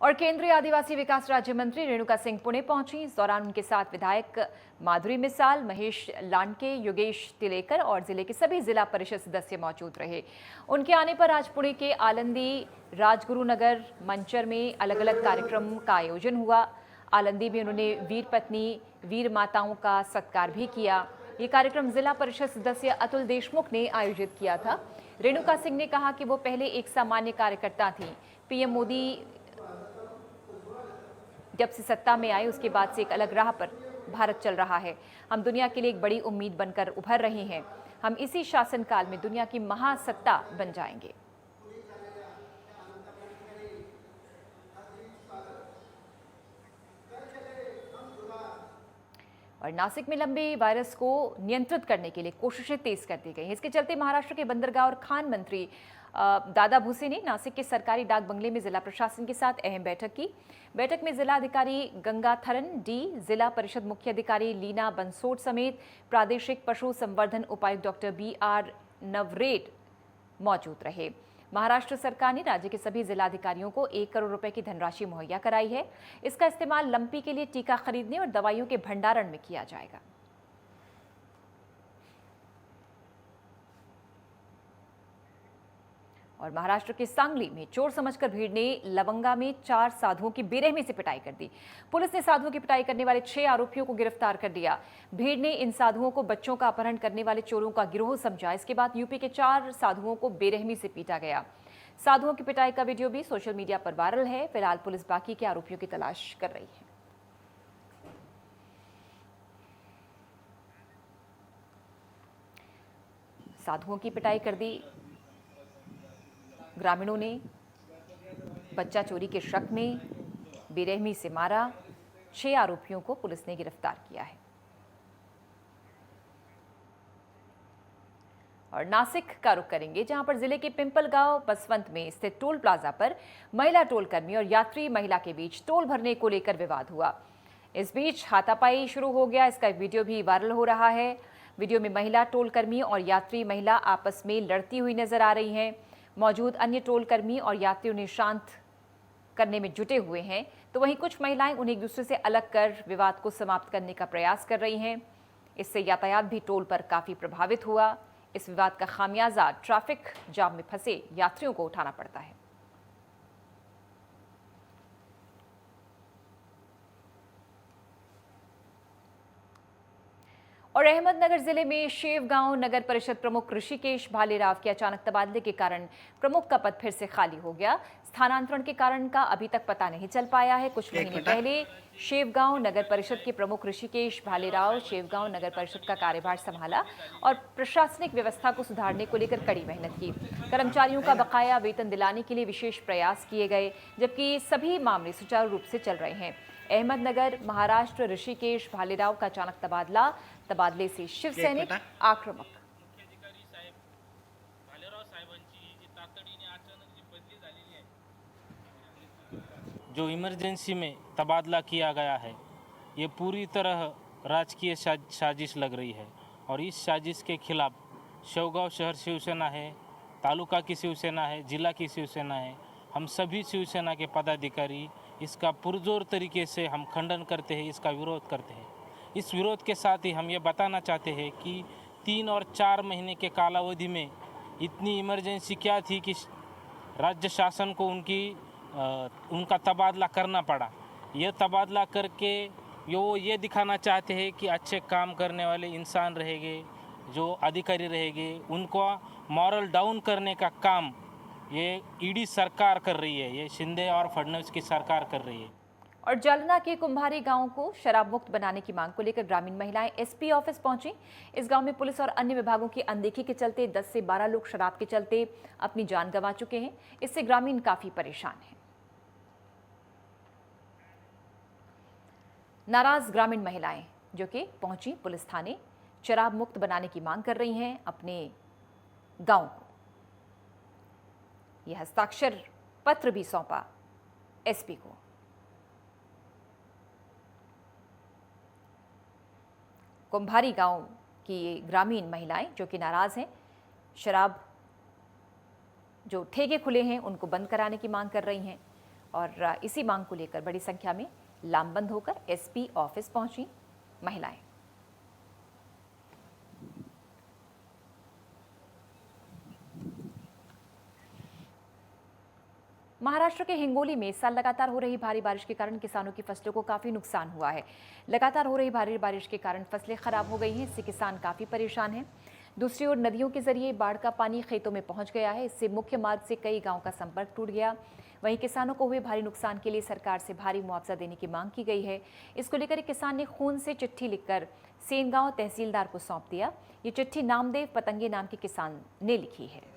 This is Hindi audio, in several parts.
और केंद्रीय आदिवासी विकास राज्य मंत्री रेणुका सिंह पुणे पहुंची। इस दौरान उनके साथ विधायक माधुरी मिसाल, महेश लांडके, योगेश तिलेकर और जिले के सभी जिला परिषद सदस्य मौजूद रहे। उनके आने पर आज पुणे के आलंदी, राजगुरुनगर, मंचर में अलग अलग कार्यक्रम का आयोजन हुआ। आलंदी में उन्होंने वीर पत्नी, वीर माताओं का सत्कार भी किया। ये कार्यक्रम जिला परिषद सदस्य अतुल देशमुख ने आयोजित किया था। रेणुका सिंह ने कहा कि वो पहले एक सामान्य कार्यकर्ता थी। पीएम मोदी जब से सत्ता में आए उसके बाद से एक अलग राह पर भारत चल रहा है। हम दुनिया के लिए एक बड़ी उम्मीद बनकर उभर रहे हैं। हम इसी शासनकाल में दुनिया की महासत्ता बन जाएंगे। और नासिक में लंबे वायरस को नियंत्रित करने के लिए कोशिशें तेज कर दी गई हैं। इसके चलते महाराष्ट्र के बंदरगाह और खान मंत्री दादा भूसे ने नासिक के सरकारी डाक बंगले में जिला प्रशासन के साथ अहम बैठक की। बैठक में जिला अधिकारी गंगाथरन डी, जिला परिषद मुख्य अधिकारी लीना बंसोड समेत प्रादेशिक पशु संवर्धन उपायुक्त डॉक्टर BR नवरेड मौजूद रहे। महाराष्ट्र सरकार ने राज्य के सभी जिलाधिकारियों को 1 करोड़ रुपए की धनराशि मुहैया कराई है। इसका इस्तेमाल लंपी के लिए टीका खरीदने और दवाइयों के भंडारण में किया जाएगा। और महाराष्ट्र के सांगली में चोर समझकर भीड़ ने लवंगा में 4 साधुओं की बेरहमी से पिटाई कर दी। पुलिस ने साधुओं की पिटाई करने वाले 6 आरोपियों को गिरफ्तार कर लिया। भीड़ ने इन साधुओं को बच्चों का अपहरण करने वाले चोरों का गिरोह समझा। इसके बाद यूपी के 4 साधुओं को बेरहमी से पीटा गया। साधुओं की पिटाई का वीडियो भी सोशल मीडिया पर वायरल है। फिलहाल पुलिस बाकी के आरोपियों की तलाश कर रही है। साधुओं की पिटाई कर दी ग्रामीणों ने। बच्चा चोरी के शक में बेरहमी से मारा। 6 आरोपियों को पुलिस ने गिरफ्तार किया है। और नासिक का रुख करेंगे, जहां पर जिले के पिंपलगांव बसवंत में स्थित टोल प्लाजा पर महिला टोल कर्मी और यात्री महिला के बीच टोल भरने को लेकर विवाद हुआ। इस बीच हाथापाई शुरू हो गया। इसका वीडियो भी वायरल हो रहा है। वीडियो में महिला टोल कर्मी और यात्री महिला आपस में लड़ती हुई नजर आ रही हैं। मौजूद अन्य टोल कर्मी और यात्रियों ने शांत करने में जुटे हुए हैं, तो वहीं कुछ महिलाएं उन्हें एक दूसरे से अलग कर विवाद को समाप्त करने का प्रयास कर रही हैं। इससे यातायात भी टोल पर काफी प्रभावित हुआ। इस विवाद का खामियाजा ट्रैफिक जाम में फंसे यात्रियों को उठाना पड़ता है। और अहमदनगर जिले में शेवगांव नगर परिषद प्रमुख ऋषिकेश भालेराव के अचानक तबादले के कारण प्रमुख का पद फिर से खाली हो गया। स्थानांतरण के कारण का अभी तक पता नहीं चल पाया है। कुछ महीने पहले शेवगांव नगर परिषद के प्रमुख ऋषिकेश भालेराव शेवगांव नगर परिषद का कार्यभार संभाला और प्रशासनिक व्यवस्था को सुधारने को लेकर कड़ी मेहनत की। कर्मचारियों का बकाया वेतन दिलाने के लिए विशेष प्रयास किए गए, जबकि सभी मामले सुचारू रूप से चल रहे हैं। अहमदनगर महाराष्ट्र ऋषिकेश भालेराव का अचानक तबादले से शिव सैनिक आक्रामक। जो इमरजेंसी में तबादला किया गया है, ये पूरी तरह राजकीय साजिश लग रही है और इस साजिश के खिलाफ शेवगांव शहर शिवसेना है, तालुका की शिवसेना है, जिला की शिवसेना है। हम सभी शिवसेना के पदाधिकारी इसका पुरजोर तरीके से हम खंडन करते हैं, इसका विरोध करते हैं। इस विरोध के साथ ही हम ये बताना चाहते हैं कि 3 और 4 महीने के कालावधि में इतनी इमरजेंसी क्या थी कि राज्य शासन को उनका तबादला करना पड़ा। यह तबादला करके ये दिखाना चाहते हैं कि अच्छे काम करने वाले इंसान रहेंगे, जो अधिकारी रहेंगे, उनको मॉरल डाउन करने का काम ये ईडी सरकार कर रही है, ये शिंदे और फडणवीस की सरकार कर रही है। और जालना के कुंभारी गांव को शराब मुक्त बनाने की मांग को लेकर ग्रामीण महिलाएं SP ऑफिस पहुंची। इस गांव में पुलिस और अन्य विभागों की अनदेखी के चलते 10 से 12 लोग शराब के चलते अपनी जान गंवा चुके हैं। इससे ग्रामीण काफी परेशान हैं। नाराज ग्रामीण महिलाएं जो कि पहुंची पुलिस थाने, शराब मुक्त बनाने की मांग कर रही हैं अपने गांव को। यह हस्ताक्षर पत्र भी सौंपा SP को। कुंभारी गांव की ये ग्रामीण महिलाएं जो कि नाराज हैं, शराब जो ठेके खुले हैं उनको बंद कराने की मांग कर रही हैं। और इसी मांग को लेकर बड़ी संख्या में लामबंद होकर एसपी ऑफिस पहुंची महिलाएं। महाराष्ट्र के हिंगोली में इस साल लगातार हो रही भारी बारिश के कारण किसानों की फसलों को काफी नुकसान हुआ है। लगातार हो रही भारी बारिश के कारण फसलें खराब हो गई हैं, इससे किसान काफी परेशान हैं। दूसरी ओर नदियों के जरिए बाढ़ का पानी खेतों में पहुंच गया है, इससे मुख्य मार्ग से कई गांव का संपर्क टूट गया। वहीं किसानों को हुए भारी नुकसान के लिए सरकार से भारी मुआवजा देने की मांग की गई है। इसको लेकर एक किसान ने खून से चिट्ठी लिखकर सेनगांव तहसीलदार को सौंप दिया। ये चिट्ठी नामदेव पतंगे नाम के किसान ने लिखी है।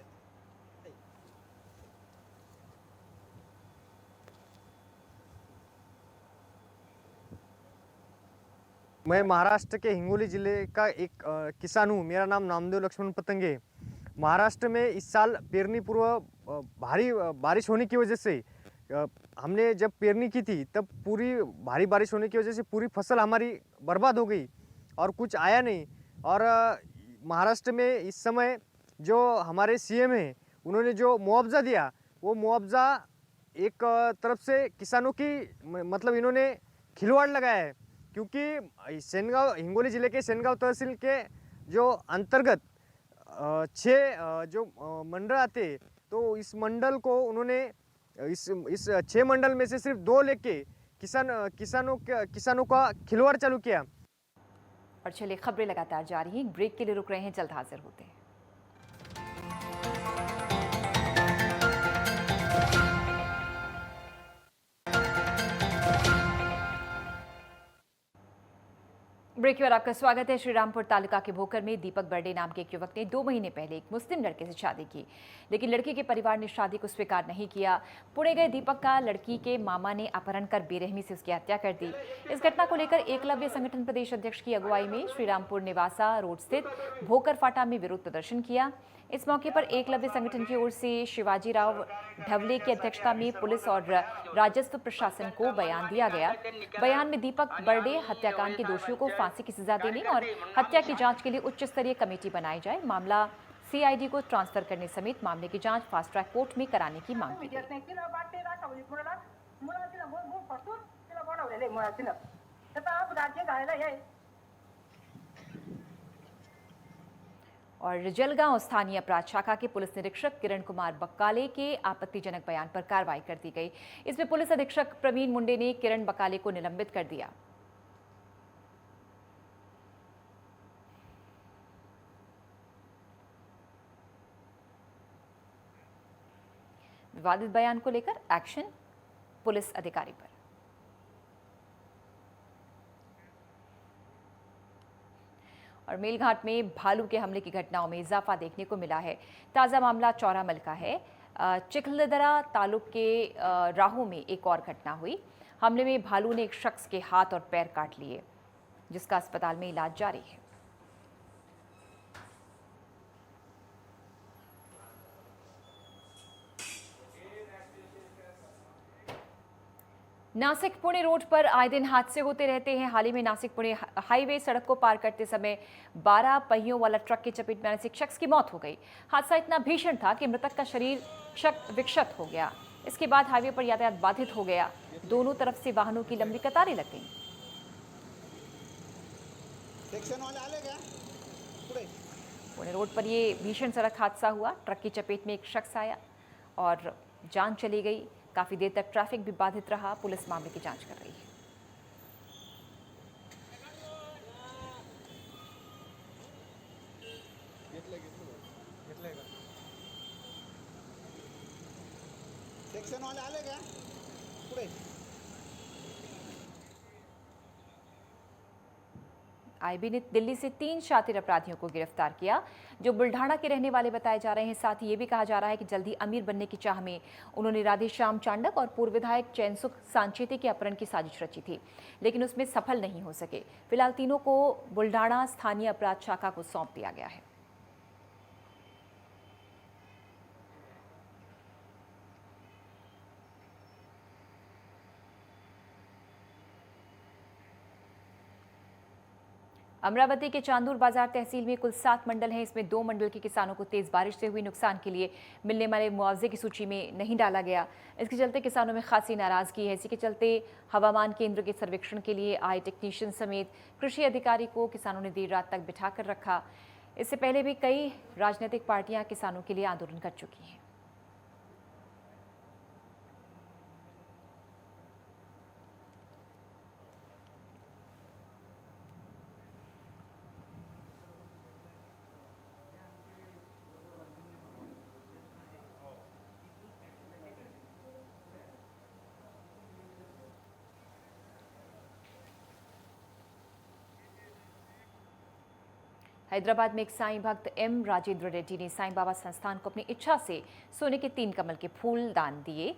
मैं महाराष्ट्र के हिंगोली ज़िले का एक किसान हूँ। मेरा नाम नामदेव लक्ष्मण पतंगे है। महाराष्ट्र में इस साल पेरनी पूर्व भारी बारिश होने की वजह से हमने जब पेरनी की थी तब पूरी भारी बारिश होने की वजह से पूरी फसल हमारी बर्बाद हो गई और कुछ आया नहीं। और महाराष्ट्र में इस समय जो हमारे सीएम हैं उन्होंने जो मुआवजा दिया वो मुआवजा एक तरफ से किसानों की मतलब इन्होंने खिलवाड़ लगाया है, क्योंकि सेनगांव हिंगोली ज़िले के सेनगांव तहसील के जो अंतर्गत 6 जो मंडल आते तो इस मंडल को उन्होंने इस 6 मंडल में से सिर्फ 2 लेके किसानों का खिलवाड़ चालू किया। और चलिए खबरें लगातार जारी हैं, ब्रेक के लिए रुक रहे हैं, जल्द हाजिर होते हैं। ब्रेक पर आपका स्वागत है। श्रीरामपुर तालुका के भोकर में दीपक बर्डे नाम के एक युवक ने 2 महीने पहले एक मुस्लिम लड़के से शादी की, लेकिन लड़की के परिवार ने शादी को स्वीकार नहीं किया। पुणे गए दीपक का लड़की के मामा ने अपहरण कर बेरहमी से उसकी हत्या कर दी। इस घटना को लेकर एकलव्य संगठन प्रदेश अध्यक्ष की अगुवाई में श्रीरामपुर निवासा रोड स्थित भोकर फाटा में विरोध प्रदर्शन किया। इस मौके पर एकलव्य संगठन की ओर से शिवाजी राव ढवले की अध्यक्षता में पुलिस और राजस्व प्रशासन को बयान दिया गया। बयान में दीपक बर्डे हत्याकांड के दोषियों को फांसी की सजा देने और हत्या की जांच के लिए उच्च स्तरीय कमेटी बनाई जाए, मामला सीआईडी को ट्रांसफर करने समेत मामले की जांच फास्ट ट्रैक कोर्ट में कराने की मांग की गई। और जलगांव स्थानीय अपराध शाखा के पुलिस निरीक्षक किरण कुमार बक्काले के आपत्तिजनक बयान पर कार्रवाई कर दी गई। इसमें पुलिस अधीक्षक प्रवीण मुंडे ने किरण बक्काले को निलंबित कर दिया। विवादित बयान को लेकर एक्शन पुलिस अधिकारी पर। और मेलघाट में भालू के हमले की घटनाओं में इजाफा देखने को मिला है। ताज़ा मामला चौरामल का है। चिखलदरा तालुक के राहू में एक और घटना हुई। हमले में भालू ने एक शख्स के हाथ और पैर काट लिए, जिसका अस्पताल में इलाज जारी है। नासिक पुणे रोड पर आए दिन हादसे होते रहते हैं। हाल ही में नासिक पुणे हाईवे सड़क को पार करते समय 12 पहियों वाला ट्रक की चपेट में आने से एक शख्स की मौत हो गई। हादसा इतना भीषण था कि मृतक का शरीर क्षत विक्षत हो गया। इसके बाद हाईवे पर यातायात बाधित हो गया। दोनों तरफ से वाहनों की लंबी कतारें लग गईं। पुणे रोड पर ये भीषण सड़क हादसा हुआ। ट्रक की चपेट में एक शख्स आया और जान चली गई। काफी देर तक ट्रैफिक भी बाधित रहा। पुलिस मामले की जांच कर रही है। आईबी ने दिल्ली से 3 शातिर अपराधियों को गिरफ्तार किया, जो बुल्ढाना के रहने वाले बताए जा रहे हैं। साथ ही ये भी कहा जा रहा है कि जल्दी अमीर बनने की चाह में उन्होंने राधेश्याम चांडक और पूर्व विधायक चैनसुख सांचेती के अपहरण की साजिश रची थी, लेकिन उसमें सफल नहीं हो सके। फिलहाल तीनों को बुल्ढाना स्थानीय अपराध शाखा को सौंप दिया गया है। अमरावती के चांदूर बाजार तहसील में कुल 7 मंडल हैं। इसमें 2 मंडल के किसानों को तेज बारिश से हुई नुकसान के लिए मिलने वाले मुआवजे की सूची में नहीं डाला गया। इसके चलते किसानों में खासी नाराजगी है। इसी के चलते हवामान केंद्र के सर्वेक्षण के लिए आए टेक्नीशियन समेत कृषि अधिकारी को किसानों ने देर रात तक बिठाकर रखा। इससे पहले भी कई राजनीतिक पार्टियां किसानों के लिए आंदोलन कर चुकी हैं। हैदराबाद में एक साईं भक्त एम राजेंद्र रेड्डी ने साईं बाबा संस्थान को अपनी इच्छा से सोने के 3 कमल के फूल दान दिए।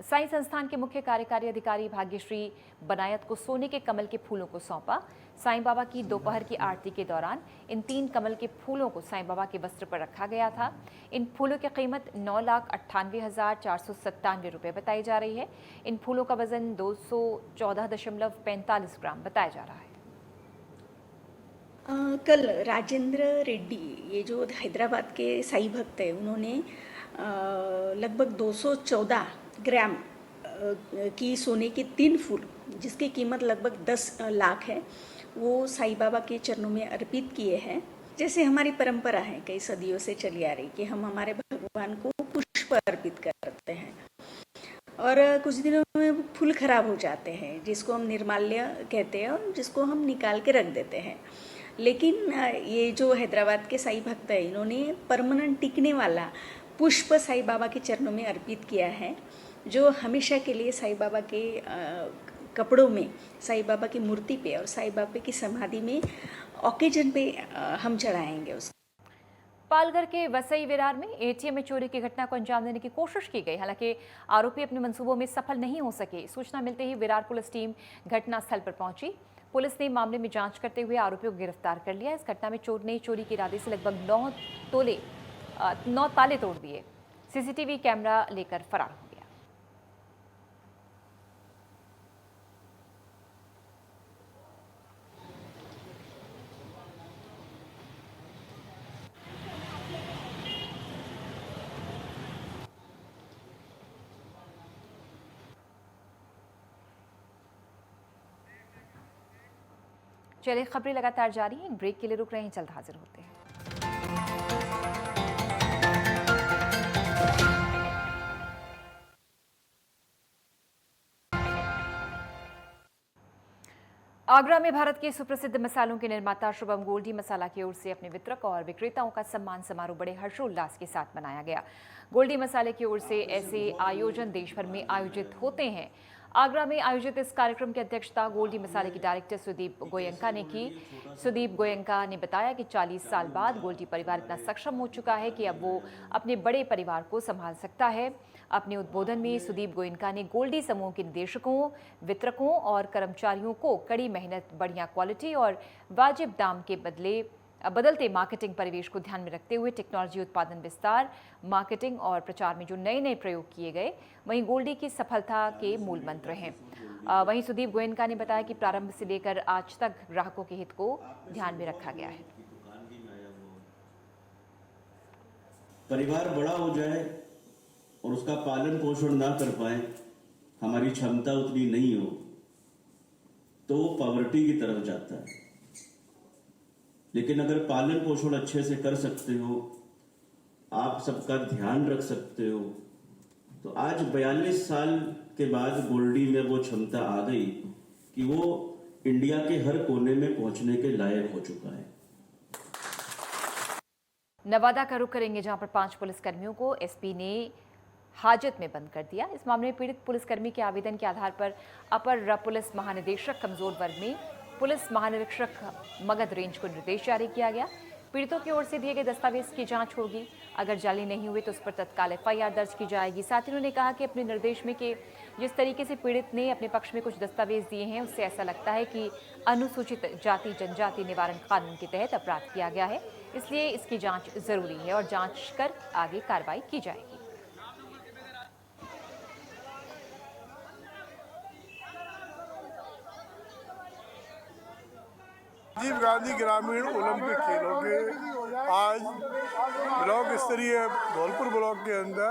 साईं संस्थान के मुख्य कार्यकारी अधिकारी भाग्यश्री बनायत को सोने के कमल के फूलों को सौंपा। साईं बाबा की दोपहर की आरती के दौरान इन 3 कमल के फूलों को साईं बाबा के वस्त्र पर रखा गया था। इन फूलों की कीमत 9,98,497 रुपये बताई जा रही है। इन फूलों का वजन 214.45 ग्राम बताया जा रहा है। कल राजेंद्र रेड्डी, ये जो हैदराबाद के साईं भक्त है, उन्होंने लगभग 214 ग्राम की सोने के 3 फूल, जिसकी कीमत लगभग 10 लाख है, वो साईं बाबा के चरणों में अर्पित किए हैं। जैसे हमारी परंपरा है कई सदियों से चली आ रही कि हम हमारे भगवान को पुष्प अर्पित करते हैं और कुछ दिनों में फूल खराब हो जाते हैं, जिसको हम निर्माल्य कहते हैं और जिसको हम निकाल के रख देते हैं। लेकिन ये जो हैदराबाद के साईं भक्त है, इन्होंने परमानेंट टिकने वाला पुष्प साईं बाबा के चरणों में अर्पित किया है, जो हमेशा के लिए साईं बाबा के कपड़ों में, साईं बाबा की मूर्ति पे और साईं बाबा की समाधि में ओकेजन पे हम चढ़ाएंगे उसको। पालघर के वसई विरार में एटीएम में चोरी की घटना को अंजाम देने की कोशिश की गई। हालांकि आरोपी अपने मंसूबों में सफल नहीं हो सके। सूचना मिलते ही विरार पुलिस टीम घटनास्थल पर पहुंची। पुलिस ने मामले में जांच करते हुए आरोपियों को गिरफ्तार कर लिया। इस घटना में चोर ने चोरी के इरादे से लगभग 9 ताले तोड़ दिए। सीसीटीवी कैमरा लेकर फरार हो गया। चलिए, खबरें लगातार जारी हैं। ब्रेक के लिए रुक रहे हैं, जल्द हाजिर होते हैं। आगरा में भारत के सुप्रसिद्ध मसालों के निर्माता शुभम गोल्डी मसाला की ओर से अपने वितरक और विक्रेताओं का सम्मान समारोह बड़े हर्षोल्लास के साथ मनाया गया। गोल्डी मसाले की ओर से ऐसे आयोजन देश भर में आयोजित होते हैं। आगरा में आयोजित इस कार्यक्रम की अध्यक्षता गोल्डी मसाले के डायरेक्टर सुदीप गोयंका ने की। सुदीप गोयंका ने बताया कि 40 साल बाद गोल्डी परिवार इतना सक्षम हो चुका है कि अब वो अपने बड़े परिवार को संभाल सकता है। अपने उद्बोधन में सुदीप गोयंका ने गोल्डी समूह के निदेशकों, वितरकों और कर्मचारियों को कड़ी मेहनत, बढ़िया क्वालिटी और वाजिब दाम के बदलते मार्केटिंग परिवेश को ध्यान में रखते हुए टेक्नोलॉजी उत्पादन विस्तार, मार्केटिंग और प्रचार में जो नए प्रयोग किए गए, वहीं गोल्डी की सफलता के मूल मंत्र हैं। वहीं सुदीप गोयंका ने बताया कि प्रारंभ से लेकर आज तक ग्राहकों के हित को ध्यान में रखा गया है। परिवार बड़ा हो जाए और उसका पालन पोषण ना कर पाए, हमारी क्षमता उतनी नहीं हो, तो वो पॉवर्टी की तरफ जाता है। लेकिन अगर पालन पोषण अच्छे से कर सकते हो, आप सबका ध्यान रख सकते हो, तो आज 42 साल के बाद गोल्डी में वो क्षमता आ गई कि वो इंडिया के हर कोने में पहुंचने के लायक हो चुका है। नवादा का रुख करेंगे, जहां पर 5 पुलिसकर्मियों को एसपी ने हाजत में बंद कर दिया। इस मामले में पीड़ित पुलिसकर्मी के आवेदन के आधार पर अपर पुलिस महानिदेशक कमजोर वर्ग में पुलिस महानिरीक्षक मगध रेंज को निर्देश जारी किया गया। पीड़ितों की ओर से दिए गए दस्तावेज की जांच होगी। अगर जाली नहीं हुए तो उस पर तत्काल एफआईआर दर्ज की जाएगी। साथ ही उन्होंने कहा कि अपने निर्देश में कि जिस तरीके से पीड़ित ने अपने पक्ष में कुछ दस्तावेज दिए हैं, उससे ऐसा लगता है कि अनुसूचित जाति जनजाति निवारण कानून के तहत अपराध किया गया है। इसलिए इसकी जांच जरूरी है और जांच कर आगे कार्रवाई की जाएगी। राजीव गांधी ग्रामीण ओलंपिक खेलों के आज ब्लॉक स्तरीय धौलपुर ब्लॉक के अंदर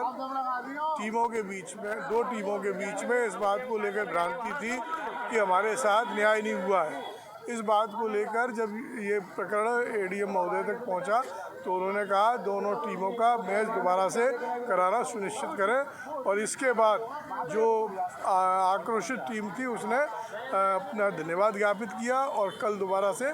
टीमों के बीच में, दो टीमों के बीच में इस बात को लेकर भ्रांति थी कि हमारे साथ न्याय नहीं हुआ है। इस बात को लेकर जब ये प्रकरण एडीएम महोदय तक पहुंचा तो उन्होंने कहा दोनों टीमों का मैच दोबारा से कराना सुनिश्चित करें और इसके बाद जो आक्रोशित टीम थी उसने अपना धन्यवाद ज्ञापित किया और कल दोबारा से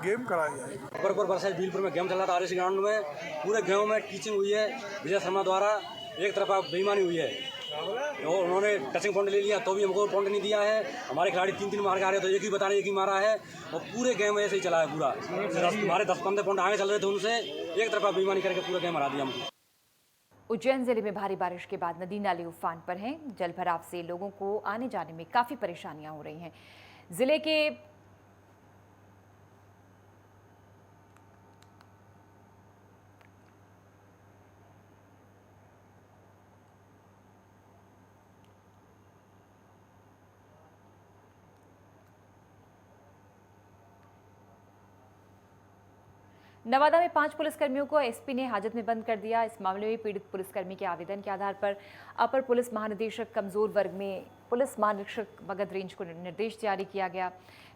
गेम कराया जाए। अकबरपुर वर्सेस भीलपुर में गेम चल रहा था आरएसी ग्राउंड में। पूरे गेम में टीचिंग हुई है विजय शर्मा द्वारा, एक तरफा बेईमानी हुई है और उन्होंने टचिंग पॉइंट ले लिया तो भी हमको पॉइंट नहीं दिया है। हमारे खिलाड़ी 3-3 मार के आ रहे तो एक ही बता रहे एक ही मारा है और पूरे गेम ऐसे ही चला है पूरा। हमारे 10-15 पॉइंट आगे चल रहे थे उनसे, एक तरफा बेईमानी करके पूरा गेम हरा दिया हमको। उज्जैन जिले में भारी बारिश के बाद नदी नाले उफान पर हैं। जल भराव से लोगों को आने जाने में काफी परेशानियां हो रही हैं। जिले के नवादा में 5 पुलिसकर्मियों को एसपी ने हाजत में बंद कर दिया। इस मामले में पीड़ित पुलिसकर्मी के आवेदन के आधार पर अपर पुलिस महानिदेशक कमजोर वर्ग में पुलिस महानिरीक्षक मगध रेंज को निर्देश जारी किया गया।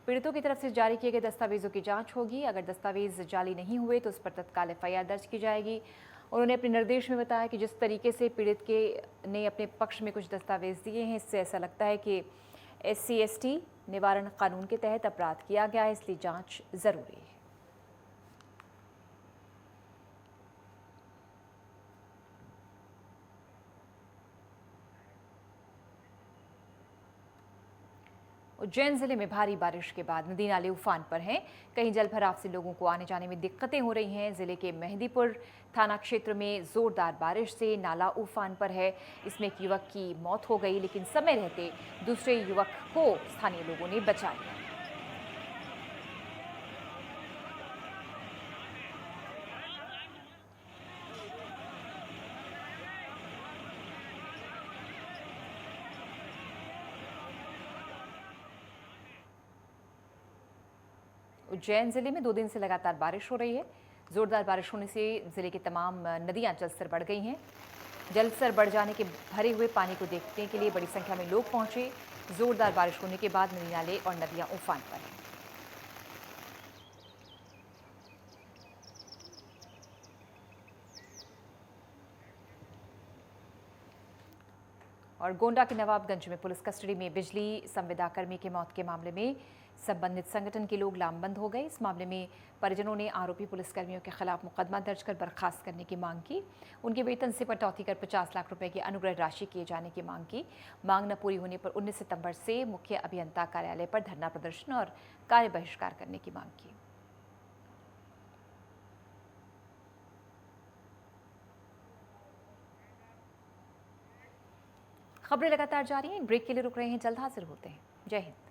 पीड़ितों की तरफ से जारी किए गए दस्तावेजों की जांच होगी। अगर दस्तावेज जाली नहीं हुए तो उस पर तत्काल एफआईआर दर्ज की जाएगी। उन्होंने अपने निर्देश में बताया कि जिस तरीके से पीड़ित ने अपने पक्ष में कुछ दस्तावेज दिए हैं, इससे ऐसा लगता है कि SC/ST निवारण कानून के तहत अपराध किया गया है, इसलिए जाँच जरूरी है। उज्जैन जिले में भारी बारिश के बाद नदी नाले उफान पर हैं। कहीं जल भराव से लोगों को आने जाने में दिक्कतें हो रही हैं। जिले के मेहंदीपुर थाना क्षेत्र में जोरदार बारिश से नाला उफान पर है। इसमें एक युवक की मौत हो गई, लेकिन समय रहते दूसरे युवक को स्थानीय लोगों ने बचा लिया। उज्जैन जिले में 2 दिन से लगातार बारिश हो रही है। जोरदार बारिश होने से जिले की तमाम नदियां जलस्तर बढ़ गई हैं। जलस्तर बढ़ जाने के भरे हुए पानी को देखने के लिए बड़ी संख्या में लोग पहुंचे। जोरदार बारिश होने के बाद नदी नाले और नदियां उफान पर हैं। और गोंडा के नवाबगंज में पुलिस कस्टडी में बिजली संविदाकर्मी की मौत के मामले में संबंधित संगठन के लोग लामबंद हो गए। इस मामले में परिजनों ने आरोपी पुलिसकर्मियों के खिलाफ मुकदमा दर्ज कर बर्खास्त करने की मांग की। उनके वेतन से कटौती कर 50 लाख रुपए की अनुग्रह राशि किए जाने की मांग की। मांग न पूरी होने पर 19 सितंबर से मुख्य अभियंता कार्यालय पर धरना प्रदर्शन और कार्य बहिष्कार करने की मांग की। खबरें लगातार जारी हैं। ब्रेक के लिए रुक रहे हैं, जल्द हाजिर होते हैं। जय हिंद।